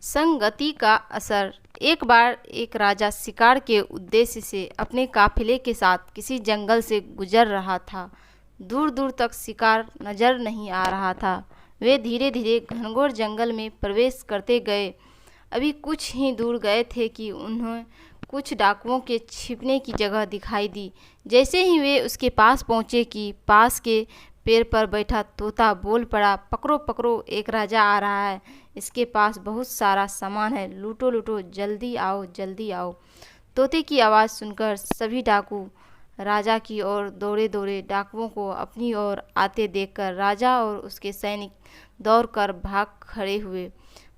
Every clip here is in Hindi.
संगति का असर। एक बार एक राजा शिकार के उद्देश्य से अपने काफिले के साथ किसी जंगल से गुजर रहा था। दूर दूर तक शिकार नजर नहीं आ रहा था। वे धीरे धीरे घनघोर जंगल में प्रवेश करते गए। अभी कुछ ही दूर गए थे कि उन्हें कुछ डाकुओं के छिपने की जगह दिखाई दी। जैसे ही वे उसके पास पहुँचे कि पास के पेड़ पर बैठा तोता बोल पड़ा, पकड़ो पकड़ो, एक राजा आ रहा है। इसके पास बहुत सारा सामान है, लूटो लूटो, जल्दी आओ जल्दी आओ। तोते की आवाज़ सुनकर सभी डाकू राजा की ओर दौड़े दौड़े। डाकुओं को अपनी ओर आते देखकर राजा और उसके सैनिक दौड़कर भाग खड़े हुए।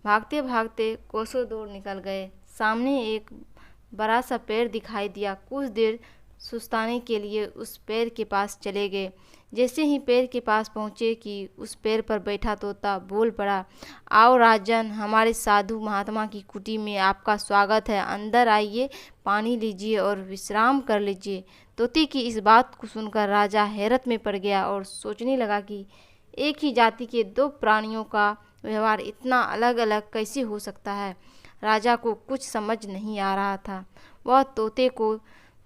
भागते भागते कोसों दूर निकल गए। सामने एक बड़ा सा पेड़ दिखाई दिया। कुछ देर सुस्ताने के लिए उस पेड़ के पास चले गए। जैसे ही पेड़ के पास पहुँचे कि उस पेड़ पर बैठा तोता बोल पड़ा, आओ राजन, हमारे साधु महात्मा की कुटी में आपका स्वागत है। अंदर आइए, पानी लीजिए और विश्राम कर लीजिए। तोते की इस बात को सुनकर राजा हैरत में पड़ गया और सोचने लगा कि एक ही जाति के दो प्राणियों का व्यवहार इतना अलग अलग कैसे हो सकता है। राजा को कुछ समझ नहीं आ रहा था। वह तोते को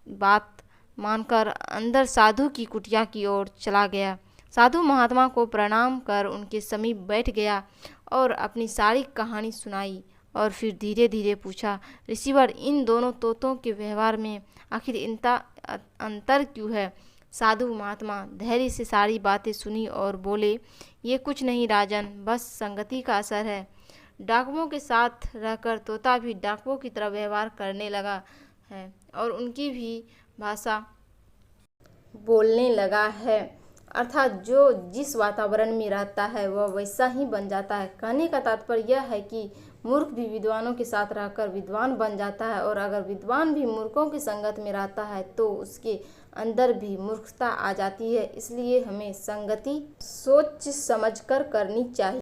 बात मानकर अंदर साधु की कुटिया की ओर चला गया। साधु महात्मा को प्रणाम कर उनके समीप बैठ गया और अपनी सारी कहानी सुनाई और फिर धीरे धीरे पूछा, ऋषिवर, इन दोनों तोतों के व्यवहार में आखिर इतना अंतर क्यों है। साधु महात्मा धैर्य से सारी बातें सुनी और बोले, ये कुछ नहीं राजन, बस संगति का असर है। डाकुओं के साथ रहकर तोता भी डाकुओं की तरह व्यवहार करने लगा है और उनकी भी भाषा बोलने लगा है। अर्थात जो जिस वातावरण में रहता है वह वैसा ही बन जाता है। कहने का तात्पर्य यह है कि मूर्ख भी विद्वानों के साथ रहकर विद्वान बन जाता है और अगर विद्वान भी मूर्खों की संगत में रहता है तो उसके अंदर भी मूर्खता आ जाती है। इसलिए हमें संगति सोच समझकर करनी चाहिए।